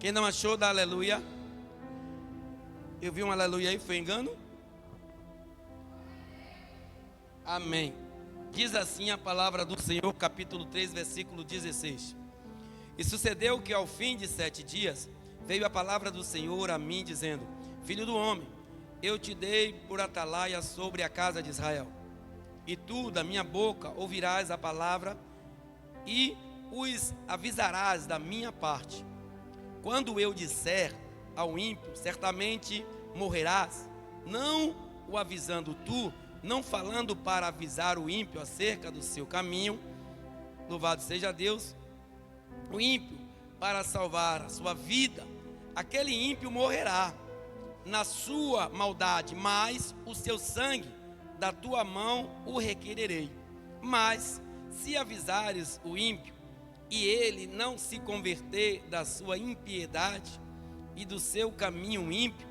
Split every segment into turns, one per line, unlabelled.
Quem não achou, dá aleluia. Eu vi um aleluia aí, foi engano? Amém. Diz assim a palavra do Senhor, capítulo 3, versículo 16. E sucedeu que ao fim de 7 dias, veio a palavra do Senhor a mim, dizendo: Filho do homem, eu te dei por atalaia sobre a casa de Israel. E tu, da minha boca, ouvirás a palavra e os avisarás da minha parte. Quando eu disser ao ímpio, certamente morrerás, não o avisando tu, não falando para avisar o ímpio acerca do seu caminho, louvado seja Deus, o ímpio para salvar a sua vida, aquele ímpio morrerá na sua maldade, mas o seu sangue da tua mão o requererei. Mas se avisares o ímpio e ele não se converter da sua impiedade e do seu caminho ímpio,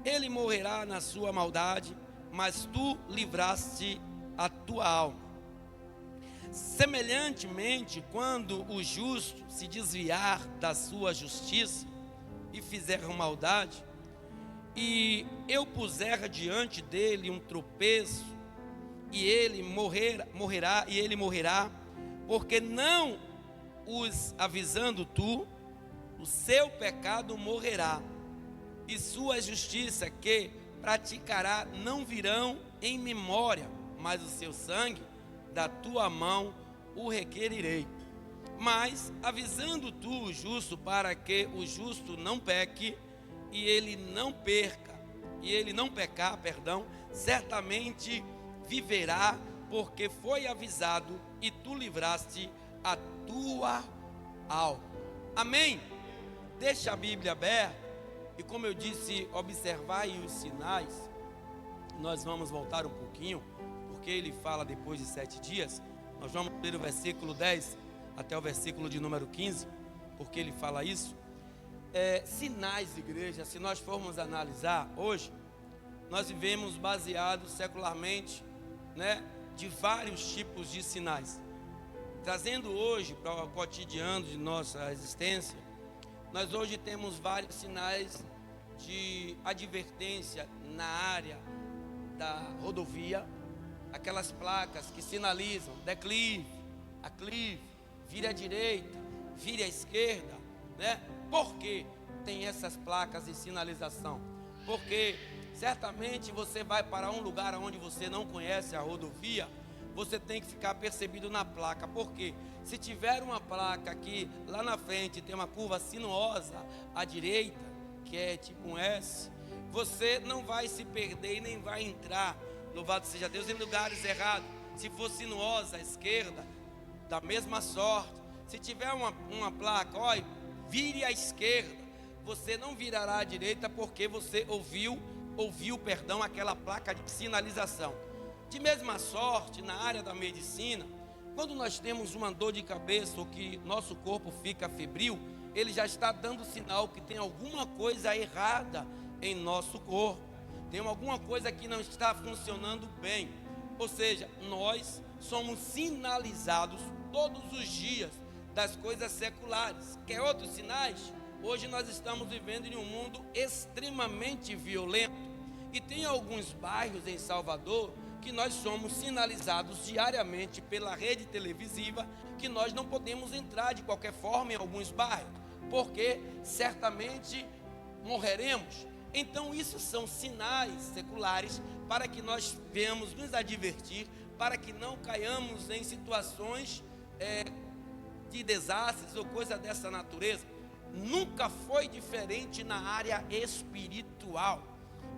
ele morrerá na sua maldade, mas tu livraste a tua alma. Semelhantemente, quando o justo se desviar da sua justiça e fizer maldade, e eu puser diante dele um tropeço, e ele morrerá, porque não os avisando tu, o seu pecado morrerá, e sua justiça que praticará não virão em memória, mas o seu sangue da tua mão o requererei. Mas avisando tu o justo, para que o justo não peque, e ele não pecar, certamente viverá, porque foi avisado, e tu livraste a tua alma. Amém? Deixa a Bíblia aberta, e como eu disse, observai os sinais. Nós vamos voltar um pouquinho, porque ele fala depois de 7 dias. Nós vamos ler o versículo 10 até o versículo de número 15, porque ele fala isso. Sinais, igreja, se nós formos analisar hoje, nós vivemos baseados secularmente, de vários tipos de sinais. Trazendo hoje para o cotidiano de nossa existência, nós hoje temos vários sinais de advertência na área da rodovia, aquelas placas que sinalizam declive, aclive, vire à direita, vire à esquerda, Por que tem essas placas de sinalização? Porque certamente você vai para um lugar onde você não conhece a rodovia, você tem que ficar percebido na placa. Porque se tiver uma placa que lá na frente tem uma curva sinuosa à direita, que é tipo um S, você não vai se perder e nem vai entrar, louvado seja Deus, em lugares errados. Se for sinuosa à esquerda, da mesma sorte. Se tiver uma placa, olha, vire à esquerda, você não virará à direita, porque você ouviu aquela placa de sinalização. De mesma sorte, na área da medicina, quando nós temos uma dor de cabeça ou que nosso corpo fica febril, ele já está dando sinal que tem alguma coisa errada em nosso corpo, tem alguma coisa que não está funcionando bem. Ou seja, nós somos sinalizados todos os dias das coisas seculares. Quer outros sinais? Hoje nós estamos vivendo em um mundo extremamente violento, e tem alguns bairros em Salvador que nós somos sinalizados diariamente pela rede televisiva que nós não podemos entrar de qualquer forma em alguns bairros, porque certamente morreremos. Então isso são sinais seculares para que nós venhamos nos advertir, para que não caiamos em situações de desastres ou coisa dessa natureza. Nunca foi diferente na área espiritual.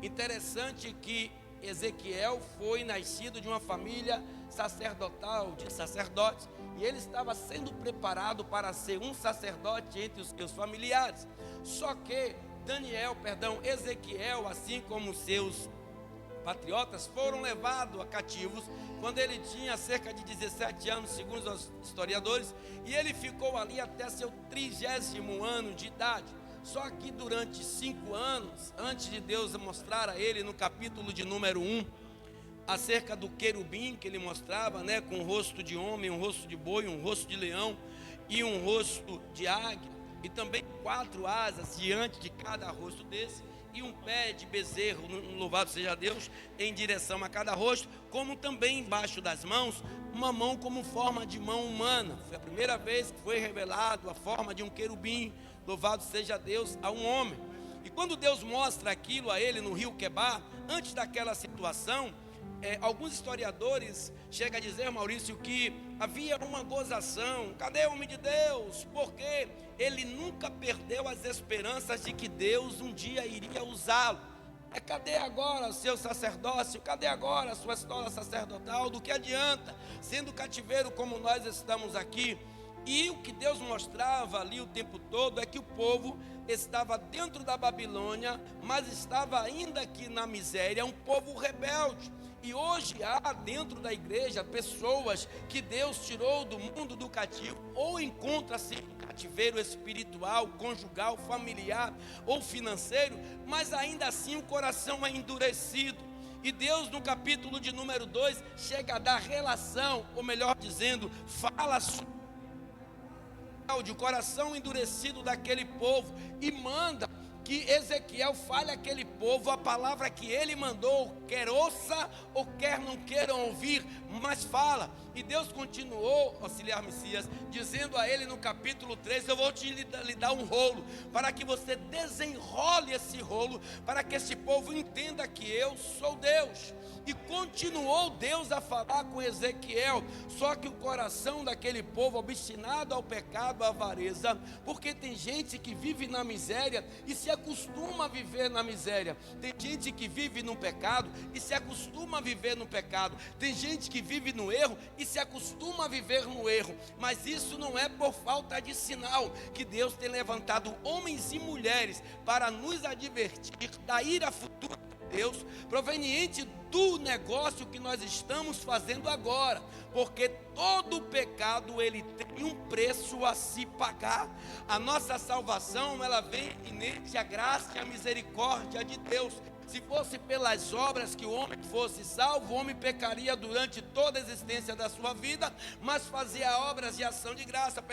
Interessante que Ezequiel foi nascido de uma família sacerdotal, de sacerdotes, e ele estava sendo preparado para ser um sacerdote entre os seus familiares. Só que Ezequiel, assim como seus patriotas, foram levados a cativos quando ele tinha cerca de 17 anos, segundo os historiadores, e ele ficou ali até seu 30º ano de idade. Só que durante 5 anos, antes de Deus mostrar a ele no capítulo de número 1, acerca do querubim que ele mostrava, com um rosto de homem, um rosto de boi, um rosto de leão e um rosto de águia, e também 4 asas diante de cada rosto desse, e um pé de bezerro, louvado seja Deus, em direção a cada rosto, como também embaixo das mãos, uma mão como forma de mão humana. Foi a primeira vez que foi revelado a forma de um querubim, louvado seja Deus, a um homem. E quando Deus mostra aquilo a ele no rio Quebar, antes daquela situação, alguns historiadores chegam a dizer, Maurício, que havia uma gozação. Cadê o homem de Deus? Porque ele nunca perdeu as esperanças de que Deus um dia iria usá-lo. Cadê agora o seu sacerdócio? Cadê agora a sua história sacerdotal? Do que adianta, sendo cativeiro como nós estamos aqui? E o que Deus mostrava ali o tempo todo é que o povo estava dentro da Babilônia, mas estava ainda aqui na miséria, um povo rebelde. E hoje há dentro da igreja pessoas que Deus tirou do mundo do cativo, ou encontra-se em cativeiro espiritual, conjugal, familiar ou financeiro, mas ainda assim o coração é endurecido. E Deus, no capítulo de número 2, chega a dar relação, ou melhor dizendo, fala sobre o coração endurecido daquele povo e manda que Ezequiel fale àquele povo a palavra que ele mandou, quer ouça ou quer não queiram ouvir, mas fala. E Deus continuou, auxiliar Messias, dizendo a ele no capítulo 3, eu vou lhe dar um rolo, para que você desenrole esse rolo, para que esse povo entenda que eu sou Deus. E continuou Deus a falar com Ezequiel, só que o coração daquele povo obstinado ao pecado, à avareza, porque tem gente que vive na miséria e se acostuma a viver na miséria, tem gente que vive no pecado e se acostuma a viver no pecado, tem gente que vive no erro e se acostuma a viver no erro, mas isso não é por falta de sinal, que Deus tem levantado homens e mulheres para nos advertir da ira futura de Deus, proveniente do negócio que nós estamos fazendo agora, porque todo pecado ele tem um preço a se pagar. A nossa salvação ela vem inerente à graça e à misericórdia de Deus. Se fosse pelas obras que o homem fosse salvo, o homem pecaria durante toda a existência da sua vida, mas fazia obras de ação de graça,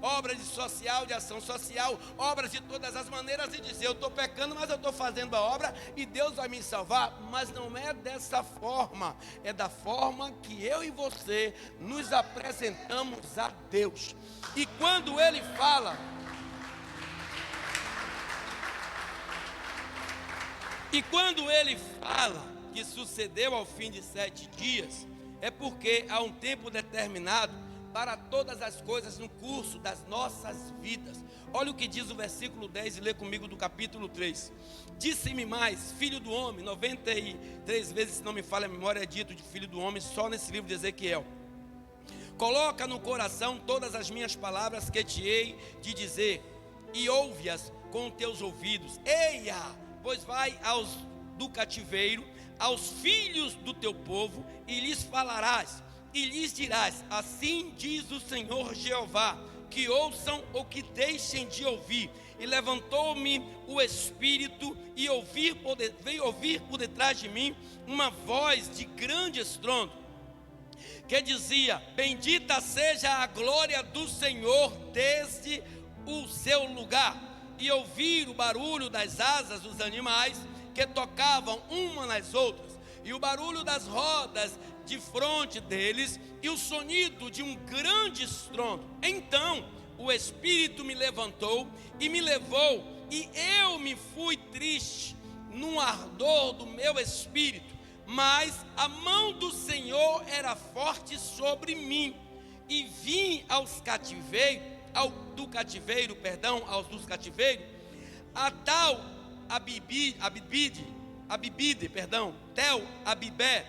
obras de social, de ação social, obras de todas as maneiras, e dizer, eu estou pecando, mas eu estou fazendo a obra, e Deus vai me salvar. Mas não é dessa forma, é da forma que eu e você nos apresentamos a Deus. E quando Ele fala, que sucedeu ao fim de 7 dias, é porque há um tempo determinado para todas as coisas no curso das nossas vidas. Olha o que diz o versículo 10 e lê comigo do capítulo 3. Disse-me mais, filho do homem, 93 vezes, se não me falha a memória, é dito de filho do homem só nesse livro de Ezequiel. Coloca no coração todas as minhas palavras que te hei de dizer, e ouve-as com teus ouvidos. Eia! Pois vai do cativeiro, aos filhos do teu povo, e lhes falarás, e lhes dirás, assim diz o Senhor Jeová, que ouçam ou que deixem de ouvir. E levantou-me o Espírito, e veio ouvir por detrás de mim uma voz de grande estrondo, que dizia, bendita seja a glória do Senhor desde o seu lugar. E ouvir o barulho das asas dos animais que tocavam uma nas outras, e o barulho das rodas de fronte deles, e o sonido de um grande estrondo. Então o Espírito me levantou e me levou, e eu me fui triste no ardor do meu espírito, mas a mão do Senhor era forte sobre mim, e vim aos cativeiros, aos dos cativeiros, a tal Tel Abibé,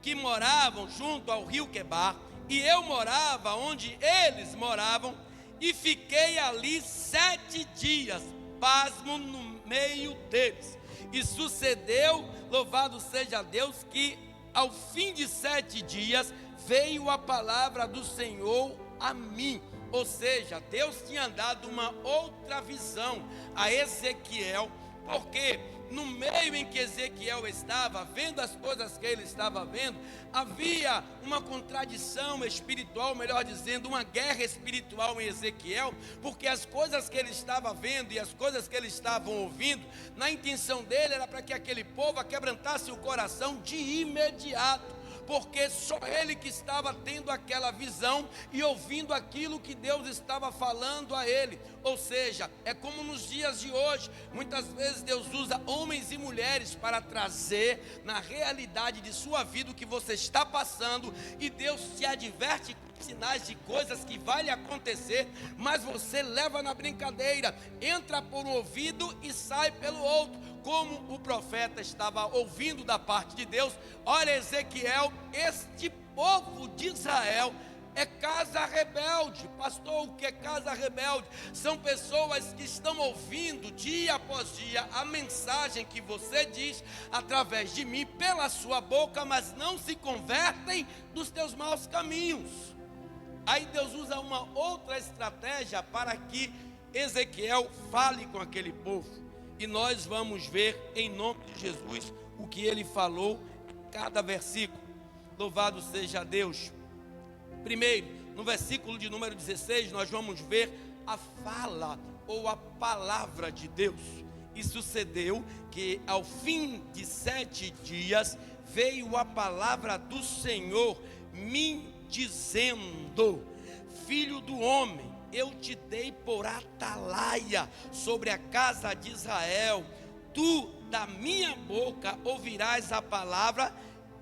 que moravam junto ao rio Quebar, e eu morava onde eles moravam, e fiquei ali 7 dias, pasmo no meio deles. E sucedeu, louvado seja Deus, que ao fim de 7 dias veio a palavra do Senhor a mim. Ou seja, Deus tinha dado uma outra visão a Ezequiel, Porque no meio em que Ezequiel estava, vendo as coisas que ele estava vendo, havia uma contradição espiritual, melhor dizendo, uma guerra espiritual em Ezequiel, porque as coisas que ele estava vendo e as coisas que ele estava ouvindo, na intenção dele era para que aquele povo quebrantasse o coração de imediato, porque só ele que estava tendo aquela visão e ouvindo aquilo que Deus estava falando a ele. Ou seja, é como nos dias de hoje, muitas vezes Deus usa homens e mulheres para trazer na realidade de sua vida o que você está passando, e Deus te adverte com sinais de coisas que vai lhe acontecer, mas você leva na brincadeira, entra por um ouvido e sai pelo outro. Como o profeta estava ouvindo da parte de Deus: olha, Ezequiel, este povo de Israel é casa rebelde. Pastor, o que é casa rebelde? São pessoas que estão ouvindo dia após dia a mensagem que você diz através de mim, pela sua boca, mas não se convertem dos teus maus caminhos. Aí Deus usa uma outra estratégia para que Ezequiel fale com aquele povo. E nós vamos ver em nome de Jesus o que ele falou em cada versículo. Louvado seja Deus. Primeiro, no versículo de número 16, nós vamos ver a fala ou a palavra de Deus. E sucedeu que ao fim de 7 dias veio a palavra do Senhor me dizendo: filho do homem, eu te dei por atalaia sobre a casa de Israel. Tu da minha boca ouvirás a palavra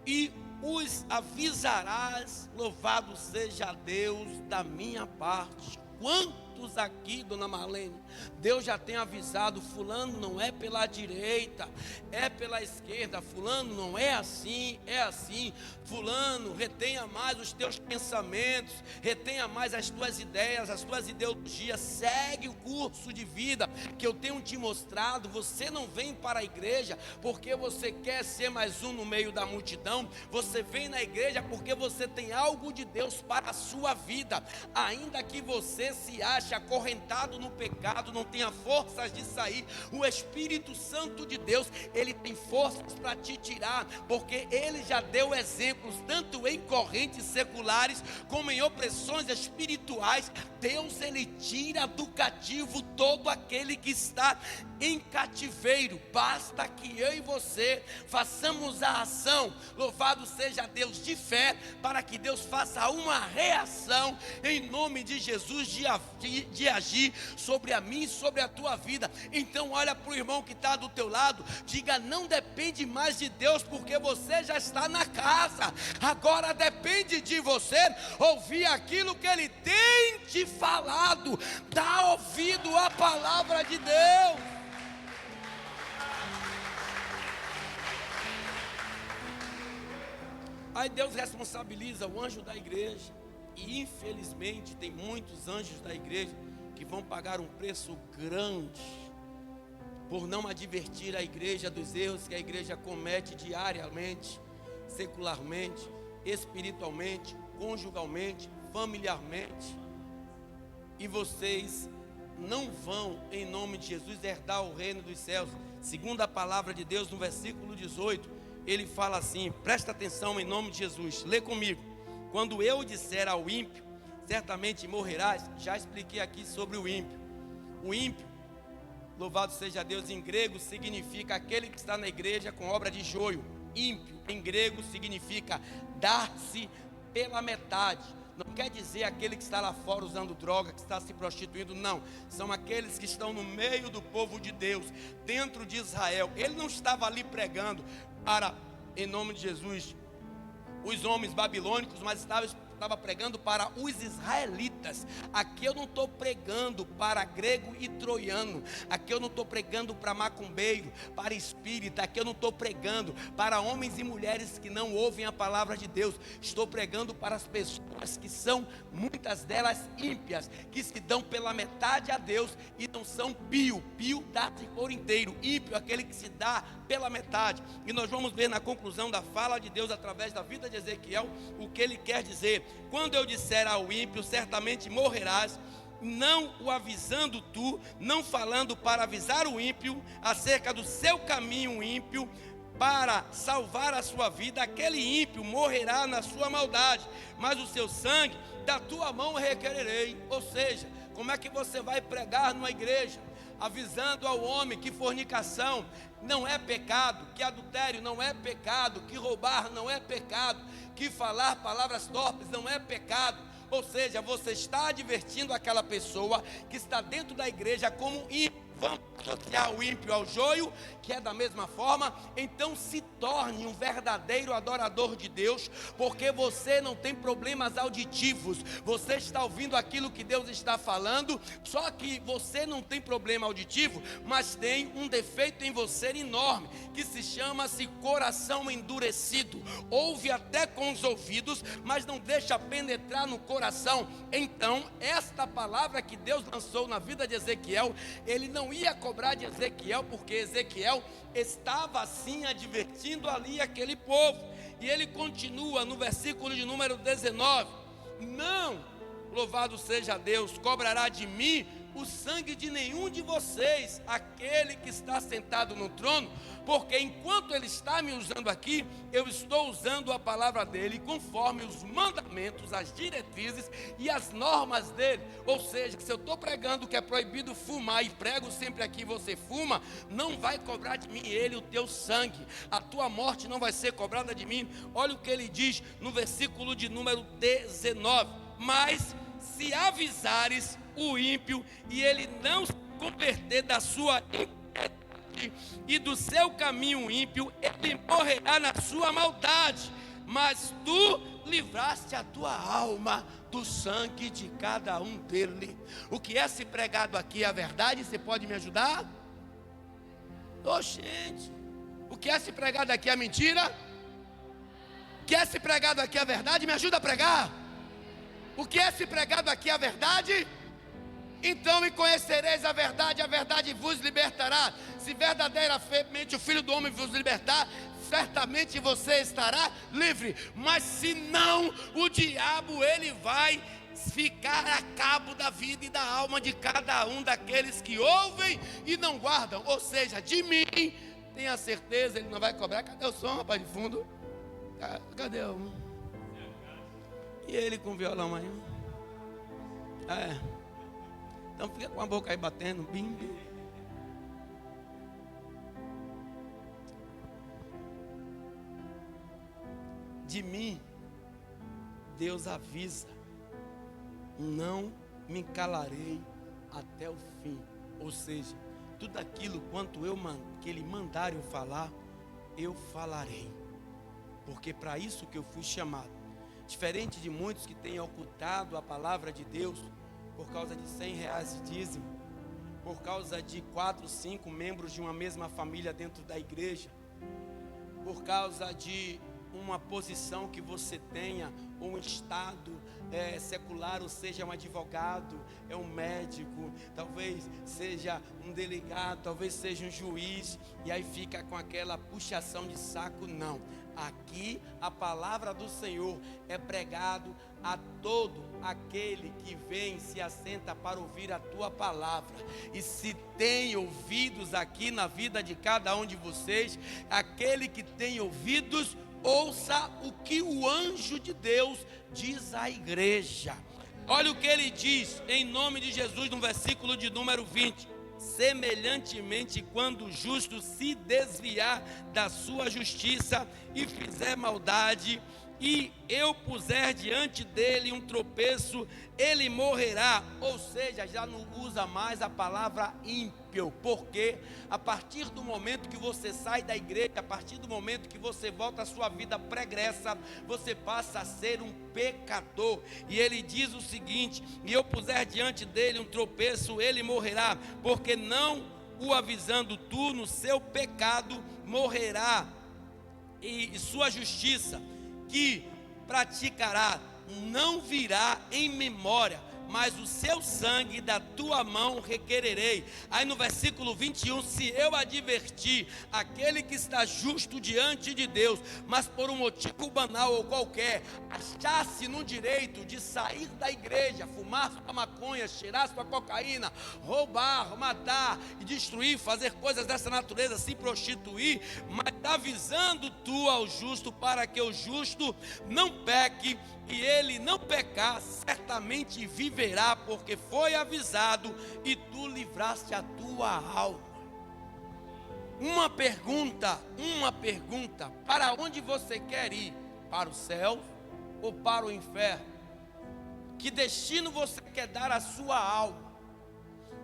e os avisarás. Louvado seja Deus da minha parte. Quantos aqui, dona Marlene, Deus já tem avisado: fulano não é pela direita, é pela esquerda, fulano não é assim, é assim. Fulano, retenha mais os teus pensamentos, retenha mais as tuas ideias, as tuas ideologias, segue o curso de vida que eu tenho te mostrado. Você não vem para a igreja porque você quer ser mais um no meio da multidão, você vem na igreja porque você tem algo de Deus para a sua vida. Ainda que você se ache acorrentado no pecado, não tenha forças de sair, o Espírito Santo de Deus, ele tem forças para te tirar, porque ele já deu exemplos, tanto em correntes seculares, como em opressões espirituais. Deus, ele tira do cativo todo aquele que está em cativeiro. Basta que eu e você façamos a ação, louvado seja Deus, de fé, para que Deus faça uma reação, em nome de Jesus, de agir sobre a mim e sobre a tua vida. Então olha para o irmão que está do teu lado, diga: não depende mais de Deus, porque você já está na casa. Agora depende de você ouvir aquilo que ele tem te falado. Dá ouvido à palavra de Deus. Aí Deus responsabiliza o anjo da igreja. E infelizmente tem muitos anjos da igreja que vão pagar um preço grande por não advertir a igreja dos erros que a igreja comete diariamente, secularmente, espiritualmente, conjugalmente, familiarmente. E vocês não vão, em nome de Jesus, herdar o reino dos céus. Segundo a palavra de Deus, no versículo 18, ele fala assim, presta atenção em nome de Jesus, lê comigo: quando eu disser ao ímpio, certamente morrerás. Já expliquei aqui sobre o ímpio. O ímpio, louvado seja Deus, em grego significa aquele que está na igreja com obra de joio. Ímpio em grego significa dar-se pela metade. Não quer dizer aquele que está lá fora usando droga, que está se prostituindo, não. São aqueles que estão no meio do povo de Deus, dentro de Israel. Ele não estava ali pregando para, em nome de Jesus, os homens babilônicos, mas estava pregando para os israelitas. Aqui eu não estou pregando para grego e troiano, aqui eu não estou pregando para macumbeiro, para espírita, aqui eu não estou pregando para homens e mulheres que não ouvem a palavra de Deus. Estou pregando para as pessoas que são, muitas delas ímpias, que se dão pela metade a Deus e não são pio. Pio dá-se por inteiro, ímpio aquele que se dá pela metade. E nós vamos ver na conclusão da fala de Deus através da vida de Ezequiel o que ele quer dizer: quando eu disser ao ímpio, certamente morrerás, não o avisando tu, não falando para avisar o ímpio acerca do seu caminho ímpio, para salvar a sua vida, aquele ímpio morrerá na sua maldade, mas o seu sangue da tua mão requererei. Ou seja, como é que você vai pregar numa igreja, avisando ao homem que fornicação não é pecado, que adultério não é pecado, que roubar não é pecado, que falar palavras torpes não é pecado? Ou seja, você está advertindo aquela pessoa que está dentro da igreja como ímpio. Vamos associar o ímpio ao joio, que é da mesma forma. Então se torne um verdadeiro adorador de Deus, porque você não tem problemas auditivos, você está ouvindo aquilo que Deus está falando, só que você não tem problema auditivo, mas tem um defeito em você enorme, que se chama-se coração endurecido. Ouve até com os ouvidos, mas não deixa penetrar no coração. Então esta palavra que Deus lançou na vida de Ezequiel, ele não ia cobrar de Ezequiel, porque Ezequiel estava assim advertindo ali aquele povo. E ele continua no versículo de número 19: não, louvado seja Deus, cobrará de mim o sangue de nenhum de vocês, aquele que está sentado no trono, porque enquanto ele está me usando aqui, eu estou usando a palavra dele, conforme os mandamentos, as diretrizes e as normas dele. Ou seja, se eu estou pregando que é proibido fumar, e prego sempre aqui, você fuma, não vai cobrar de mim ele o teu sangue, a tua morte não vai ser cobrada de mim. Olha o que ele diz no versículo de número 19: mas se avisares o ímpio, e ele não se converter da sua impiedade e do seu caminho ímpio, ele morrerá na sua maldade, mas tu livraste a tua alma do sangue de cada um dele. O que é se pregado aqui é a verdade? Você pode me ajudar? Gente, o que é se pregado aqui é a mentira? O que é se pregado aqui é a verdade? Me ajuda a pregar. O que é se pregado aqui é a verdade? Então me conhecereis a verdade vos libertará. Se verdadeiramente o Filho do Homem vos libertar, certamente você estará livre. Mas se não, o diabo ele vai ficar a cabo da vida e da alma de cada um daqueles que ouvem e não guardam. Ou seja, de mim, tenha certeza, ele não vai cobrar. Cadê o som, rapaz, de fundo? Cadê o... E ele com o violão aí? Então fica com a boca aí batendo, bim, bim. De mim, Deus avisa: não me calarei até o fim. Ou seja, tudo aquilo quanto que Ele mandar eu falar, eu falarei, porque para isso que eu fui chamado. Diferente de muitos que têm ocultado a palavra de Deus por causa de R$100 de dízimo, por causa de 4, 5 membros de uma mesma família dentro da igreja, por causa de uma posição que você tenha, um estado secular, ou seja, um advogado, um médico, talvez seja um delegado, talvez seja um juiz, e aí fica com aquela puxação de saco. Não, aqui a palavra do Senhor é pregado a todo aquele que vem, se assenta para ouvir a tua palavra. E se tem ouvidos aqui na vida de cada um de vocês, aquele que tem ouvidos, ouça o que o anjo de Deus diz à igreja. Olha o que ele diz em nome de Jesus no versículo de número 20: semelhantemente, quando o justo se desviar da sua justiça e fizer maldade, e eu puser diante dele um tropeço, ele morrerá. Ou seja, já não usa mais a palavra ímpio, porque a partir do momento que você sai da igreja, a partir do momento que você volta à sua vida pregressa, você passa a ser um pecador. E ele diz o seguinte: e eu puser diante dele um tropeço, ele morrerá, porque não o avisando tu no seu pecado morrerá, e sua justiça que praticará não virá em memória, mas o seu sangue da tua mão requererei. Aí no versículo 21, se eu advertir aquele que está justo diante de Deus, mas por um motivo banal ou qualquer, achasse no direito de sair da igreja, fumar sua maconha, cheirar sua cocaína, roubar, matar e destruir, fazer coisas dessa natureza, se prostituir, mas avisando tu ao justo, para que o justo não peque, e ele não pecar, certamente viverá, porque foi avisado, e tu livraste a tua alma. Uma pergunta, para onde você quer ir? Para o céu ou para o inferno? Que destino você quer dar à sua alma?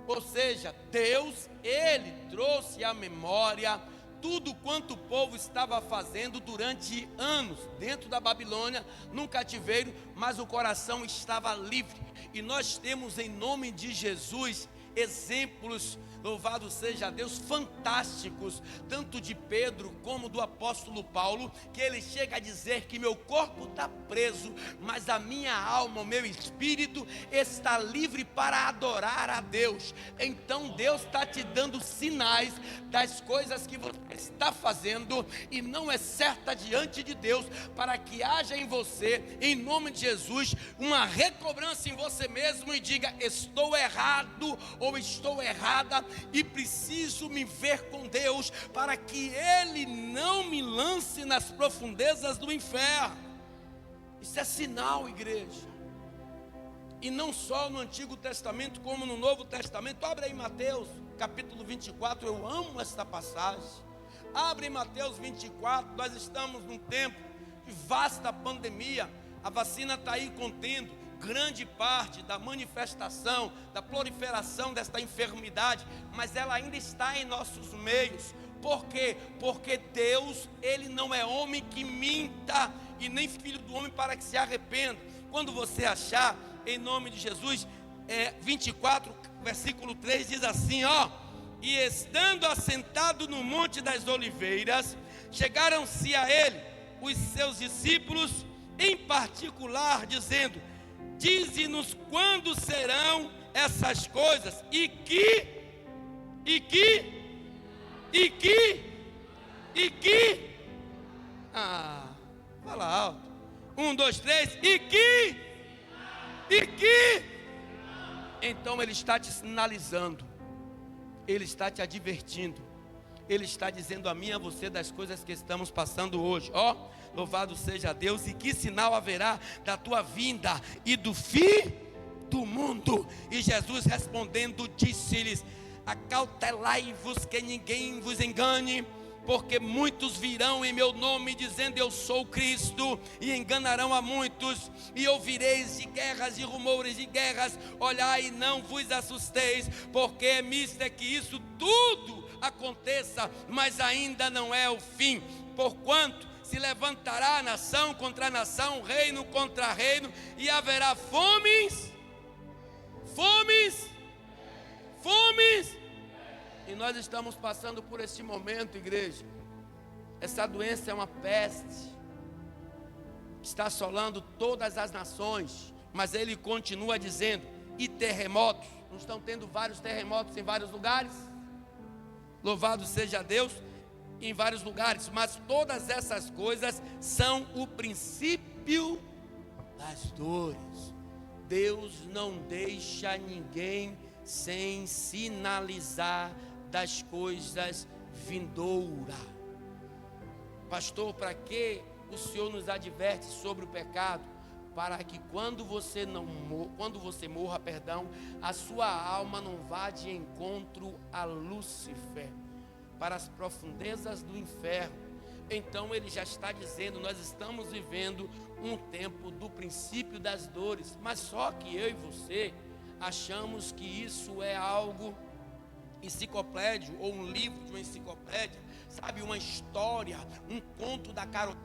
Ou seja, Deus, Ele trouxe à memória tudo quanto o povo estava fazendo durante anos, dentro da Babilônia, num cativeiro, mas o coração estava livre. E nós temos em nome de Jesus exemplos, louvado seja Deus, fantásticos, tanto de Pedro como do apóstolo Paulo, que ele chega a dizer que meu corpo está preso, mas a minha alma, o meu espírito está livre para adorar a Deus. Então Deus está te dando sinais das coisas que você está fazendo e não é certa diante de Deus, para que haja em você, em nome de Jesus, uma recobrança em você mesmo e diga: estou errado ou estou errada e preciso me ver com Deus, para que Ele não me lance nas profundezas do inferno. Isso é sinal, igreja. E não só no Antigo Testamento, como no Novo Testamento. Abre aí Mateus capítulo 24, eu amo esta passagem. Abre em Mateus 24, nós estamos num tempo de vasta pandemia, a vacina está aí contendo grande parte da manifestação, da proliferação desta enfermidade, mas ela ainda está em nossos meios. Por quê? Porque Deus, Ele não é homem que minta, e nem filho do homem para que se arrependa. Quando você achar, em nome de Jesus, 24, versículo 3, diz assim, ó: e estando assentado no Monte das Oliveiras, chegaram-se a ele os seus discípulos, em particular, dizendo: dize-nos quando serão essas coisas, e que, fala alto, 1, 2, 3, e que, então Ele está te sinalizando, Ele está te advertindo, Ele está dizendo a mim e a você das coisas que estamos passando hoje. Ó, louvado seja Deus. E que sinal haverá da tua vinda e do fim do mundo? E Jesus respondendo disse-lhes: acautelai-vos que ninguém vos engane, porque muitos virão em meu nome dizendo eu sou Cristo, e enganarão a muitos. E ouvireis de guerras e rumores de guerras. Olhai e não vos assusteis, porque é misto que isso tudo aconteça, mas ainda não é o fim. Porquanto se levantará nação contra nação, reino contra reino, e haverá fomes. E nós estamos passando por este momento, igreja. Essa doença é uma peste, está assolando todas as nações, mas Ele continua dizendo: e terremotos. Não estão tendo vários terremotos em vários lugares? Louvado seja Deus, em vários lugares, mas todas essas coisas são o princípio das dores. Deus não deixa ninguém sem sinalizar das coisas vindouras. Pastor, para que o Senhor nos adverte sobre o pecado? Para que quando você morra, a sua alma não vá de encontro a Lúcifer, para as profundezas do inferno. Então Ele já está dizendo, nós estamos vivendo um tempo do princípio das dores, mas só que eu e você achamos que isso é algo enciclopédio, ou um livro de uma enciclopédia, sabe, uma história, um conto da Carolina.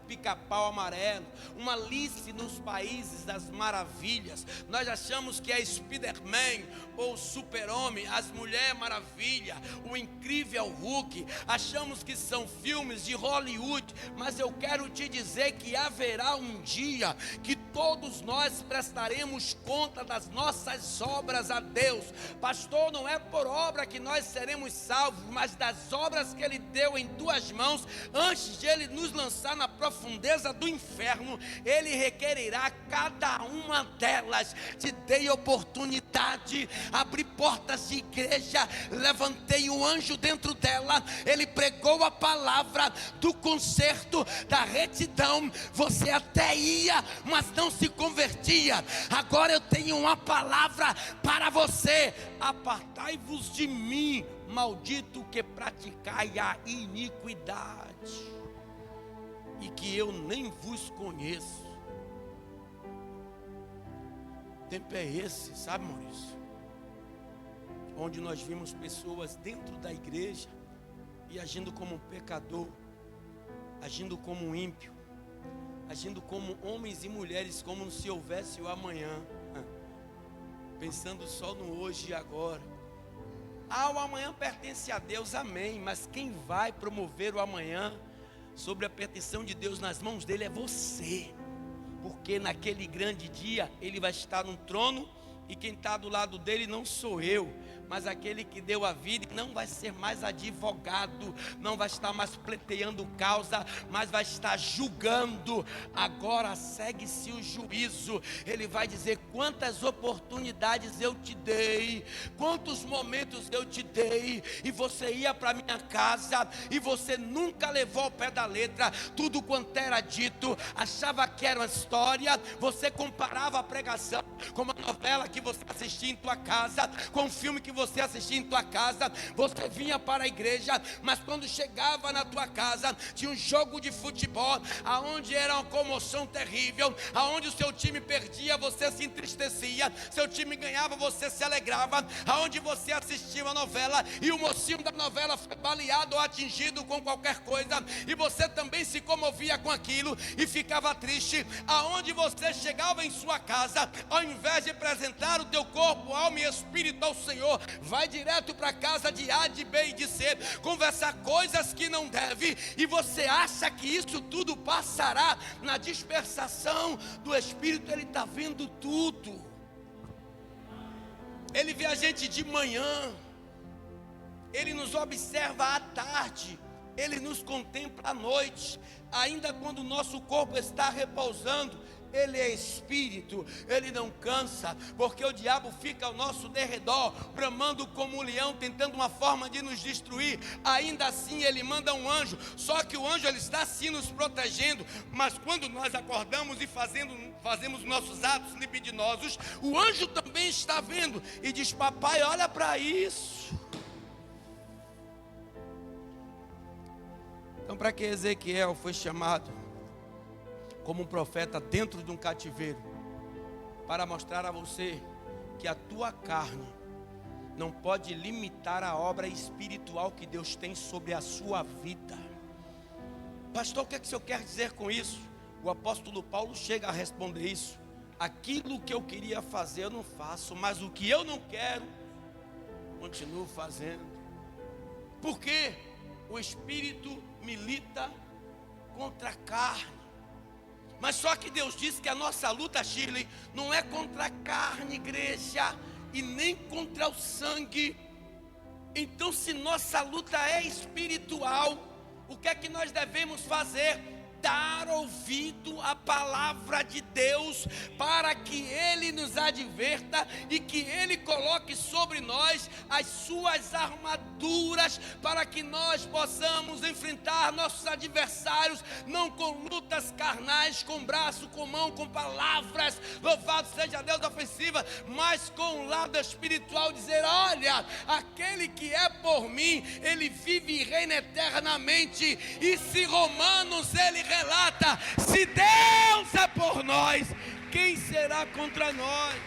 Pica-Pau Amarelo, uma Alice nos Países das Maravilhas. Nós achamos que é Spider-Man ou Super-Homem, as Mulher Maravilha, o Incrível Hulk. Achamos que são filmes de Hollywood, mas eu quero te dizer que haverá um dia que todos nós prestaremos conta das nossas obras a Deus. Pastor, não é por obra que nós seremos salvos, mas das obras que Ele deu em tuas mãos, antes de Ele nos lançar na profundeza do inferno, Ele requerirá cada uma delas. Te dei oportunidade, abri portas de igreja, levantei um anjo dentro dela, ele pregou a palavra do conserto, da retidão. Você até ia, mas não se convertia. Agora eu tenho uma palavra para você: apartai-vos de mim, maldito, que praticai a iniquidade, e que eu nem vos conheço. O tempo é esse, sabe, Maurício? Onde nós vimos pessoas dentro da igreja e agindo como um pecador, agindo como um ímpio, agindo como homens e mulheres, como se houvesse o amanhã, pensando só no hoje e agora. O amanhã pertence a Deus, amém, mas quem vai promover o amanhã sobre a petição de Deus nas mãos dele é você, porque naquele grande dia ele vai estar no trono, e quem está do lado dele não sou eu, mas aquele que deu a vida. Não vai ser mais advogado, não vai estar mais pleiteando causa, mas vai estar julgando. Agora segue-se o juízo. Ele vai dizer: quantas oportunidades eu te dei, quantos momentos eu te dei, e você ia para minha casa e você nunca levou ao pé da letra tudo quanto era dito, achava que era uma história. Você comparava a pregação com uma novela que você assistia em tua casa, com um filme que você assistia em tua casa. Você vinha para a igreja, mas quando chegava na tua casa, tinha um jogo de futebol, aonde era uma comoção terrível, aonde o seu time perdia, você se entristecia, seu time ganhava, você se alegrava, aonde você assistia uma novela e o mocinho da novela foi baleado ou atingido com qualquer coisa, e você também se comovia com aquilo e ficava triste. Aonde você chegava em sua casa, ao invés de apresentar o teu corpo, alma e espírito ao Senhor, vai direto para a casa de A, de B e de C, conversar coisas que não deve, e você acha que isso tudo passará. Na dispersação do Espírito, Ele está vendo tudo. Ele vê a gente de manhã, Ele nos observa à tarde, Ele nos contempla à noite, ainda quando o nosso corpo está repousando. Ele é espírito, ele não cansa, porque o diabo fica ao nosso derredor, bramando como um leão, tentando uma forma de nos destruir. Ainda assim ele manda um anjo, só que o anjo ele está sim nos protegendo, mas quando nós acordamos e fazemos nossos atos libidinosos, o anjo também está vendo e diz: papai, olha para isso. Então, para que Ezequiel foi chamado como um profeta dentro de um cativeiro? Para mostrar a você que a tua carne não pode limitar a obra espiritual que Deus tem sobre a sua vida. Pastor, o que é que o senhor quer dizer com isso? O apóstolo Paulo chega a responder isso: aquilo que eu queria fazer eu não faço, mas o que eu não quero, continuo fazendo. Por quê? O espírito milita contra a carne. Mas só que Deus disse que a nossa luta, Shirley, não é contra a carne, igreja, e nem contra o sangue. Então, se nossa luta é espiritual, o que é que nós devemos fazer? Dar ouvido à palavra de Deus, para que Ele nos adverta e que Ele coloque sobre nós as suas armaduras, para que nós possamos enfrentar nossos adversários, não com lutas carnais, com braço, com mão, com palavras, louvado seja Deus, ofensiva, mas com o lado espiritual, dizer: olha, aquele que é por mim, Ele vive e reina eternamente. E se Romanos ele relata: se Deus é por nós, quem será contra nós?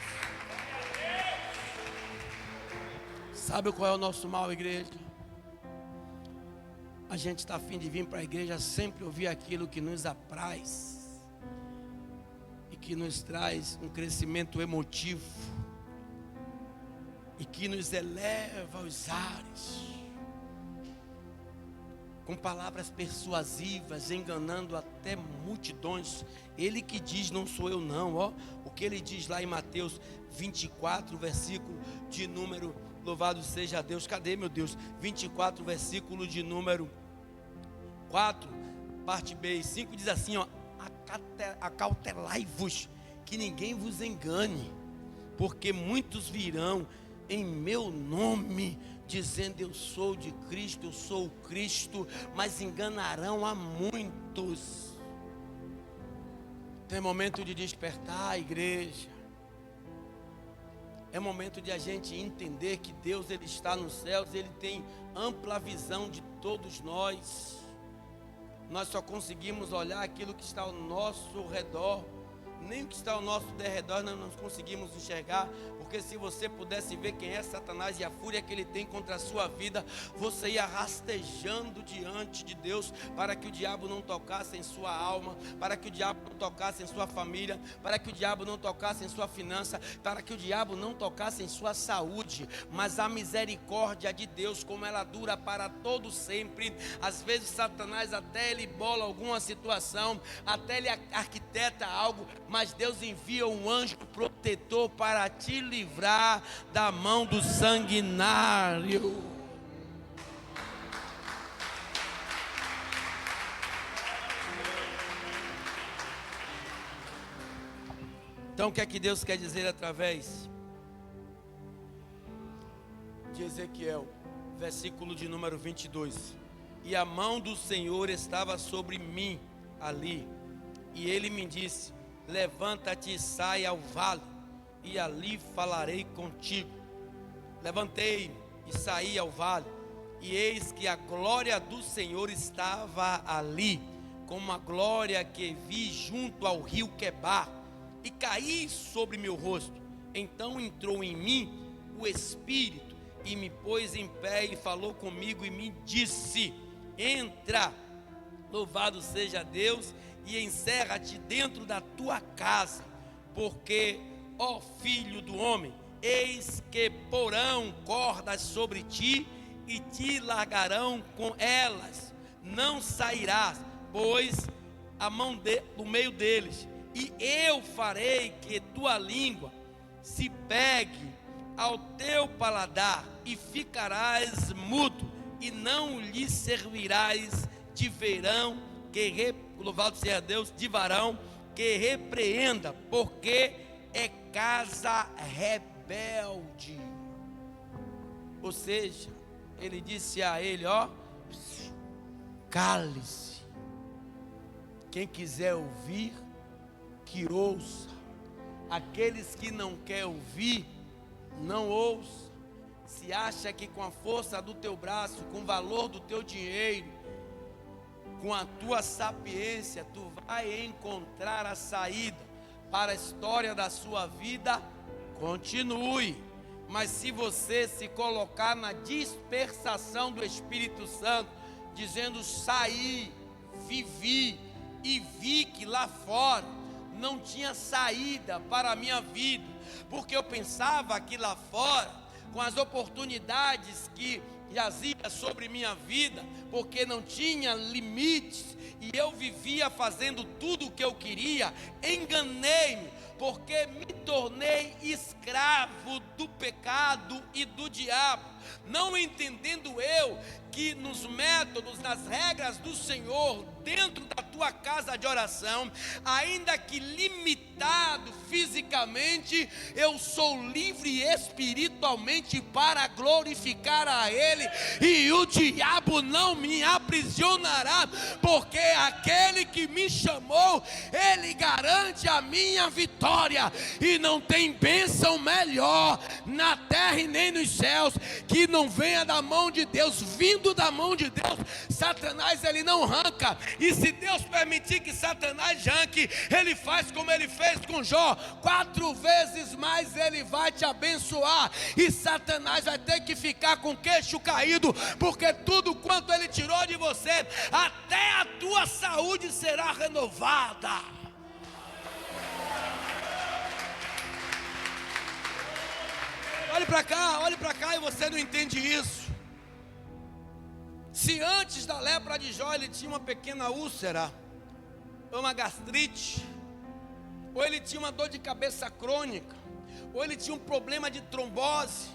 Sabe qual é o nosso mal, igreja? A gente está a fim de vir para a igreja sempre ouvir aquilo que nos apraz e que nos traz um crescimento emotivo e que nos eleva aos ares, com palavras persuasivas, enganando até multidões. Ele que diz, não sou eu não, ó, o que ele diz lá em Mateus 24, versículo de número, louvado seja Deus, cadê meu Deus? 24, versículo de número 4, parte B e 5, diz assim, ó: acautelai-vos, que ninguém vos engane, porque muitos virão em meu nome, dizendo eu sou de Cristo, eu sou o Cristo, mas enganarão a muitos. Então é momento de despertar a igreja. É momento de a gente entender que Deus, Ele está nos céus, Ele tem ampla visão de todos nós. Nós só conseguimos olhar aquilo que está ao nosso redor. Nem o que está ao nosso derredor nós não conseguimos enxergar, porque se você pudesse ver quem é Satanás e a fúria que ele tem contra a sua vida, você ia rastejando diante de Deus, para que o diabo não tocasse em sua alma, para que o diabo não tocasse em sua família, para que o diabo não tocasse em sua finança, para que o diabo não tocasse em sua saúde. Mas a misericórdia de Deus, como ela dura para todo sempre, às vezes Satanás até ele bola alguma situação, até ele arquiteta algo, mas Deus envia um anjo protetor para te livrar da mão do sanguinário. Então o que é que Deus quer dizer através de Ezequiel, versículo de número 22? E a mão do Senhor estava sobre mim ali, e ele me disse: levanta-te e sai ao vale, e ali falarei contigo. Levantei-me e saí ao vale, e eis que a glória do Senhor estava ali, como a glória que vi junto ao rio Quebar, e caí sobre meu rosto. Então entrou em mim o Espírito, e me pôs em pé, e falou comigo, e me disse: entra, louvado seja Deus, e encerra-te dentro da tua casa, porque, ó filho do homem, eis que porão cordas sobre ti, e te largarão com elas, não sairás, pois a mão do meio deles, e eu farei que tua língua se pegue ao teu paladar, e ficarás mudo, e não lhe servirás de verão, louvado seja Deus, de varão que repreenda, porque é casa rebelde. Ou seja, ele disse a ele, ó, cale-se. Quem quiser ouvir, que ouça. Aqueles que não querem ouvir, não ouça. Se acha que com a força do teu braço, com o valor do teu dinheiro, com a tua sapiência, tu vai encontrar a saída para a história da sua vida, continue. Mas se você se colocar na dispersação do Espírito Santo, dizendo saí, vivi e vi que lá fora não tinha saída para a minha vida, porque eu pensava que lá fora, com as oportunidades que jazia sobre minha vida, porque não tinha limites, e eu vivia fazendo tudo o que eu queria, enganei-me, porque me tornei escravo do pecado e do diabo, não entendendo eu que nos métodos, nas regras do Senhor, dentro da tua casa de oração, ainda que limitado fisicamente, eu sou livre espiritualmente para glorificar a Ele, e o diabo não me aprisionará, porque aquele que me chamou, Ele garante a minha vitória, e não tem bênção melhor na terra e nem nos céus, que não venha da mão de Deus. Vindo da mão de Deus, Satanás ele não arranca, e se Deus permitir que Satanás arranque, ele faz como ele fez
fez com Jó, 4 vezes mais Ele vai te abençoar. E Satanás vai ter que ficar com o queixo caído, porque tudo quanto Ele tirou de você, até a tua saúde será renovada. Olhe para cá e você não entende isso. Se antes da lepra de Jó ele tinha uma pequena úlcera, ou uma gastrite, ou ele tinha uma dor de cabeça crônica, ou ele tinha um problema de trombose,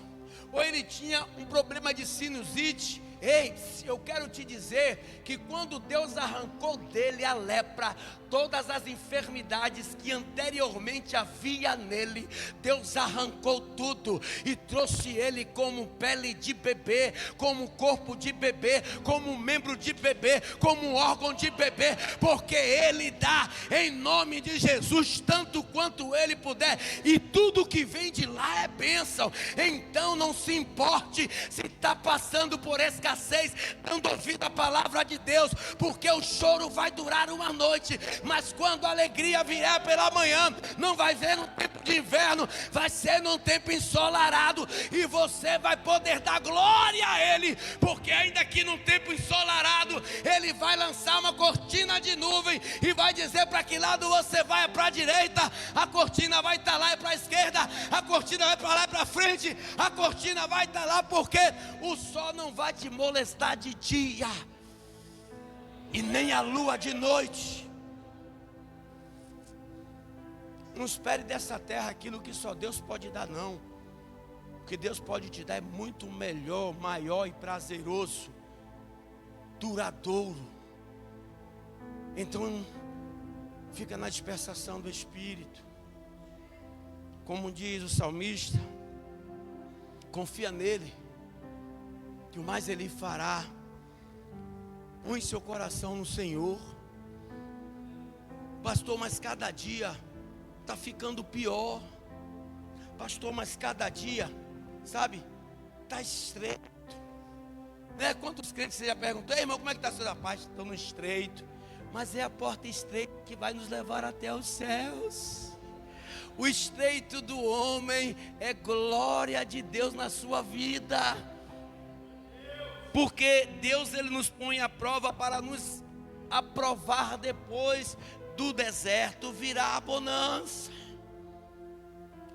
ou ele tinha um problema de sinusite. Ei, eu quero te dizer que quando Deus arrancou dele a lepra, todas as enfermidades que anteriormente havia nele, Deus arrancou tudo e trouxe ele como pele de bebê, como corpo de bebê, como membro de bebê, como órgão de bebê, porque ele dá em nome de Jesus tanto quanto ele puder, e tudo que vem de lá é bênção. Então não se importe se está passando por escassez, dando ouvido à palavra de Deus, porque o choro vai durar uma noite, mas quando a alegria vier pela manhã, não vai ser num tempo de inverno, vai ser num tempo ensolarado, e você vai poder dar glória a Ele, porque ainda que num tempo ensolarado, Ele vai lançar uma cortina de nuvem, e vai dizer para que lado você vai. É para a direita, a cortina vai estar lá, é para a esquerda, a cortina vai para lá, é para frente, a cortina vai estar lá, porque o sol não vai te molestar de dia, e nem a lua de noite. Não espere dessa terra aquilo que só Deus pode dar, não. O que Deus pode te dar é muito melhor, maior e prazeroso, duradouro. Então, fica na dispersação do Espírito. Como diz o salmista, confia nele, que o mais Ele fará. Põe seu coração no Senhor. Pastor, mas cada dia está ficando pior. Pastor, mas cada dia, sabe, está estreito, né? Quantos crentes você já perguntou: ei, irmão, como é que está a sua paz? Estou no estreito. Mas é a porta estreita que vai nos levar até os céus. O estreito do homem é glória de Deus na sua vida, porque Deus ele nos põe à prova para nos aprovar. Depois do deserto virá a bonança.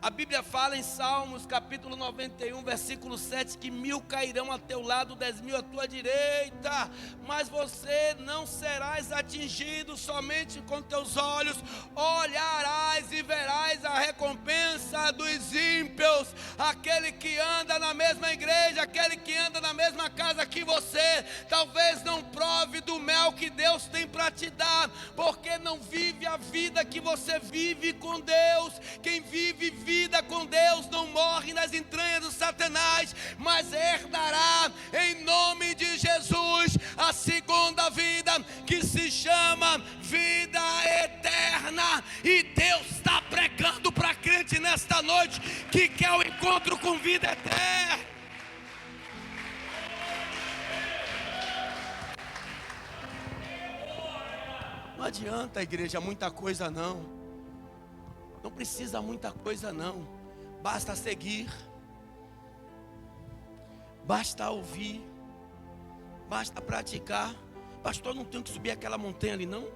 A Bíblia fala em Salmos capítulo 91, versículo 7, que 1000 cairão a teu lado, 10.000 à tua direita, mas você não serás atingido. Somente com teus olhos olharás e verás a recompensa dos ímpios. Aquele que anda na mesma igreja, aquele que anda na mesma casa que você, talvez não prove do mel que Deus tem para te dar, porque não vive a vida que você vive com Deus. Quem vive vida com Deus não morre nas entranhas do Satanás, mas herdará em nome de Jesus a segunda vida, que se chama vida eterna. E Deus está pregando para crente nesta noite que quer o encontro com vida eterna. Não adianta, igreja, muita coisa não. Não precisa muita coisa não. Basta seguir, basta ouvir, basta praticar. Pastor, não tenho que subir aquela montanha ali não.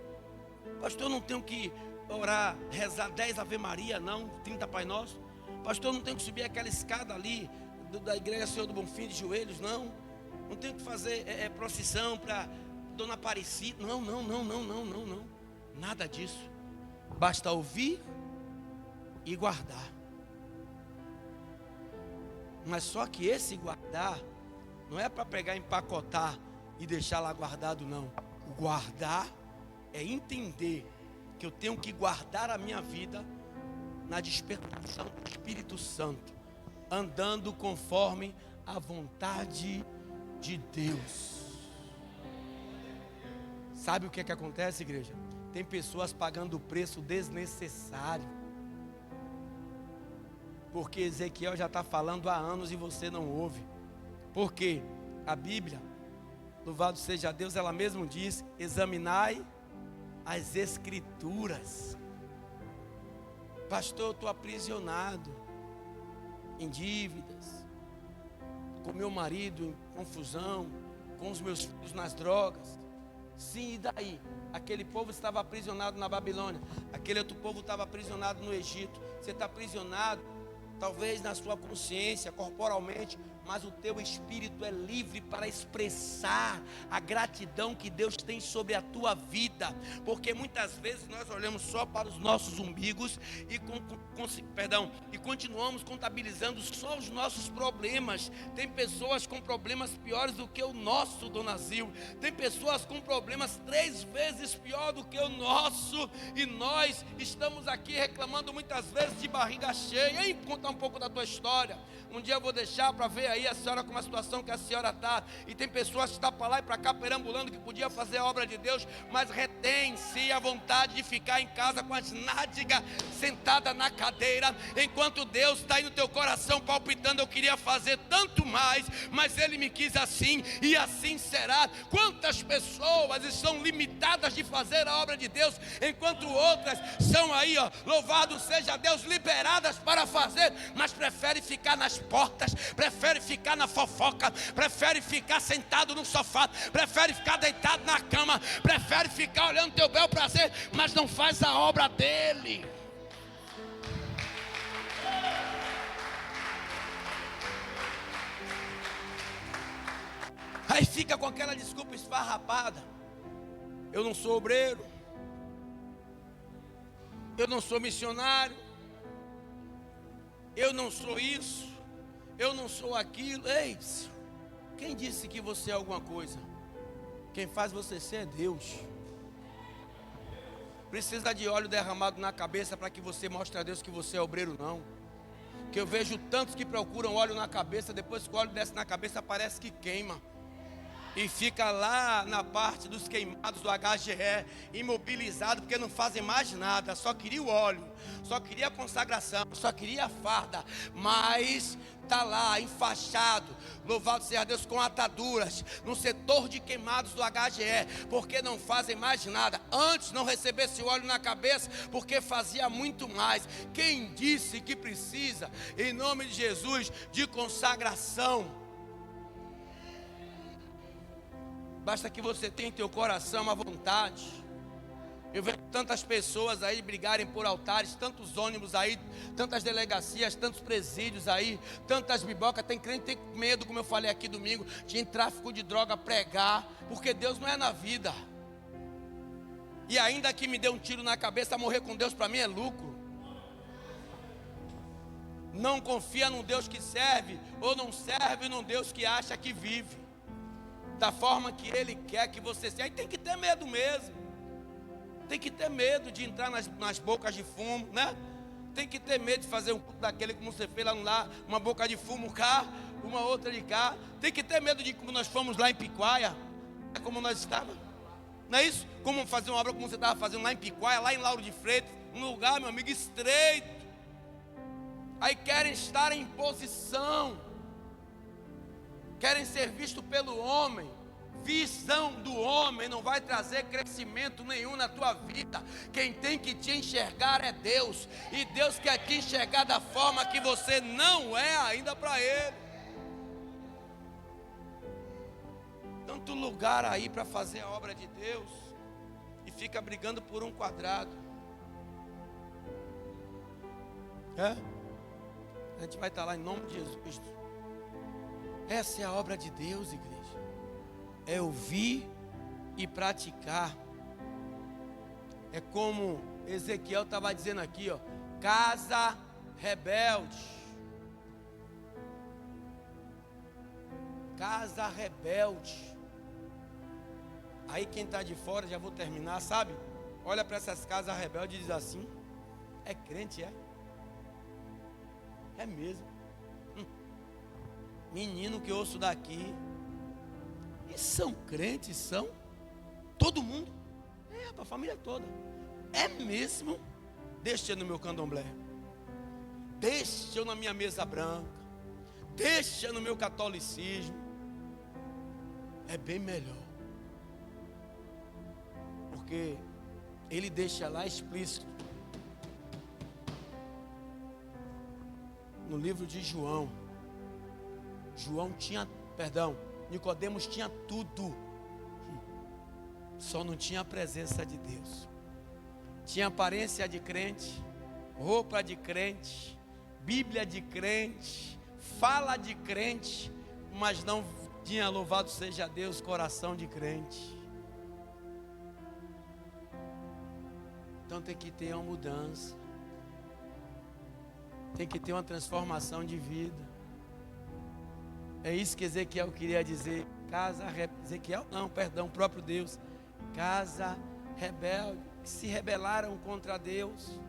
Pastor, não tenho que orar, rezar 10 Ave Maria não, 30 Pai Nosso. Pastor, não tenho que subir aquela escada ali da igreja Senhor do Bonfim de joelhos não. Não tenho que fazer procissão para Dona Aparecida. Não. Nada disso. Basta ouvir e guardar. Mas só que esse guardar não é para pegar, empacotar e deixar lá guardado, não. O guardar é entender que eu tenho que guardar a minha vida na despertação do Espírito Santo, andando conforme a vontade de Deus. Sabe o que acontece, igreja? Tem pessoas pagando o preço desnecessário, porque Ezequiel já está falando há anos e você não ouve. Porque a Bíblia, louvado seja Deus, ela mesmo diz: examinai as Escrituras. Pastor, eu estou aprisionado em dívidas, com meu marido em confusão, com os meus filhos nas drogas. Sim, e daí? Aquele povo estava aprisionado na Babilônia, aquele outro povo estava aprisionado no Egito. Você está aprisionado, talvez na sua consciência, corporalmente, mas o teu espírito é livre para expressar a gratidão que Deus tem sobre a tua vida, porque muitas vezes nós olhamos só para os nossos umbigos e continuamos contabilizando só os nossos problemas. Tem pessoas com problemas piores do que o nosso, Dona Zil. Tem pessoas com problemas 3 vezes pior do que o nosso, e nós estamos aqui reclamando muitas vezes de barriga cheia. E contar um pouco da tua história. Um dia eu vou deixar para ver aí a senhora com a situação que a senhora está. E tem pessoas que estão para lá e para cá perambulando, que podia fazer a obra de Deus, mas retém-se a vontade de ficar em casa com as nádegas sentada na cadeira, enquanto Deus está aí no teu coração palpitando: eu queria fazer tanto mais, mas Ele me quis assim, e assim será. Quantas pessoas estão limitadas de fazer a obra de Deus, enquanto outras são aí, louvado seja Deus, liberadas para fazer, mas prefere ficar nas portas, prefere ficar na fofoca, prefere ficar sentado no sofá, prefere ficar deitado na cama, prefere ficar olhando teu bel prazer, mas não faz a obra dele. Aí fica com aquela desculpa esfarrapada: eu não sou obreiro, eu não sou missionário, eu não sou isso, eu não sou aquilo. Ei, quem disse que você é alguma coisa? Quem faz você ser é Deus. Precisa de óleo derramado na cabeça para que você mostre a Deus que você é obreiro, não. Que eu vejo tantos que procuram óleo na cabeça, depois que o óleo desce na cabeça parece que queima, e fica lá na parte dos queimados do HGE, imobilizado, porque não fazem mais nada. Só queria o óleo, só queria a consagração, só queria a farda, mas está lá enfaixado, louvado seja Deus, com ataduras, no setor de queimados do HGE, porque não fazem mais nada. Antes não recebesse o óleo na cabeça, porque fazia muito mais. Quem disse que precisa, em nome de Jesus, de consagração? Basta que você tenha em teu coração a vontade. Eu vejo tantas pessoas aí brigarem por altares, tantos ônibus aí, tantas delegacias, tantos presídios aí, tantas bibocas. Tem crente que tem medo, como eu falei aqui domingo, de em tráfico de droga pregar, porque Deus não é na vida. E ainda que me dê um tiro na cabeça, morrer com Deus para mim é lucro. Não confia num Deus que serve, ou não serve num Deus que acha que vive da forma que Ele quer que você seja. Aí tem que ter medo mesmo. Tem que ter medo de entrar nas bocas de fumo, né? Tem que ter medo de fazer um culto daquele como você fez lá, uma boca de fumo cá, uma outra de cá. Tem que ter medo de como nós fomos lá em Piquaia, como nós estávamos. Não é isso? Como fazer uma obra como você estava fazendo lá em Piquaia, lá em Lauro de Freitas, um lugar, meu amigo, estreito. Aí querem estar em posição, querem ser vistos pelo homem. Visão do homem não vai trazer crescimento nenhum na tua vida. Quem tem que te enxergar é Deus, e Deus quer te enxergar da forma que você não é ainda para Ele. Tanto lugar aí para fazer a obra de Deus, e fica brigando por um quadrado. A gente vai estar lá em nome de Jesus. Essa é a obra de Deus, igreja. É ouvir e praticar. É como Ezequiel estava dizendo aqui, casa rebelde. Casa rebelde. Aí quem está de fora, já vou terminar, sabe? Olha para essas casas rebeldes e diz assim: é crente, é? É mesmo. Menino que eu ouço daqui. E são crentes, são? Todo mundo? É, para a família toda. É mesmo? Deixa eu no meu candomblé. Deixa eu na minha mesa branca. Deixa no meu catolicismo. É bem melhor. Porque ele deixa lá explícito: no livro de João. Nicodemos tinha tudo, só não tinha a presença de Deus. Tinha aparência de crente, roupa de crente, Bíblia de crente, fala de crente, mas não tinha, louvado seja Deus, coração de crente. Então tem que ter uma mudança, tem que ter uma transformação de vida. É isso que Ezequiel queria dizer. O próprio Deus. Casa rebelde, que se rebelaram contra Deus.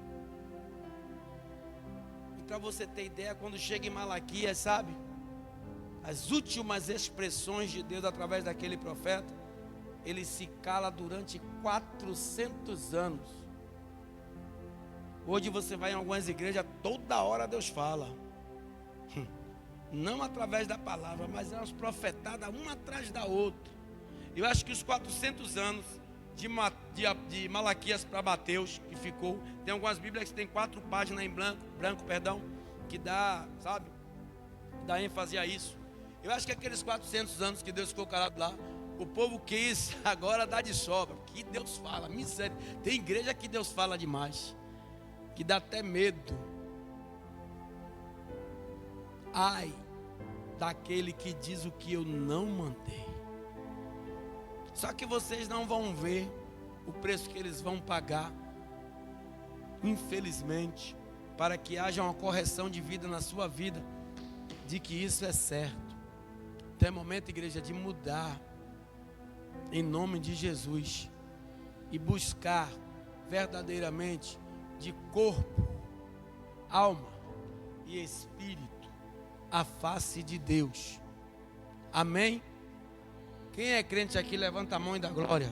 E para você ter ideia, quando chega em Malaquias, sabe? As últimas expressões de Deus através daquele profeta, ele se cala durante 400 anos. Hoje você vai em algumas igrejas, toda hora Deus fala. Não através da palavra, mas é umas profetadas uma atrás da outra. Eu acho que os 400 anos de Malaquias para Mateus, que ficou, tem algumas bíblias que tem 4 páginas em branco, que dá, sabe, dá ênfase a isso. Eu acho que aqueles 400 anos que Deus ficou calado lá, o povo quis agora dar de sobra. Que Deus fala, miséria. Tem igreja que Deus fala demais, que dá até medo. Ai daquele que diz o que eu não mandei. Só que vocês não vão ver o preço que eles vão pagar, infelizmente, para que haja uma correção de vida na sua vida, de que isso é certo. Então é momento, igreja, de mudar, em nome de Jesus, e buscar verdadeiramente de corpo, alma e espírito a face de Deus. Amém? Quem é crente aqui, levanta a mão e dá glória.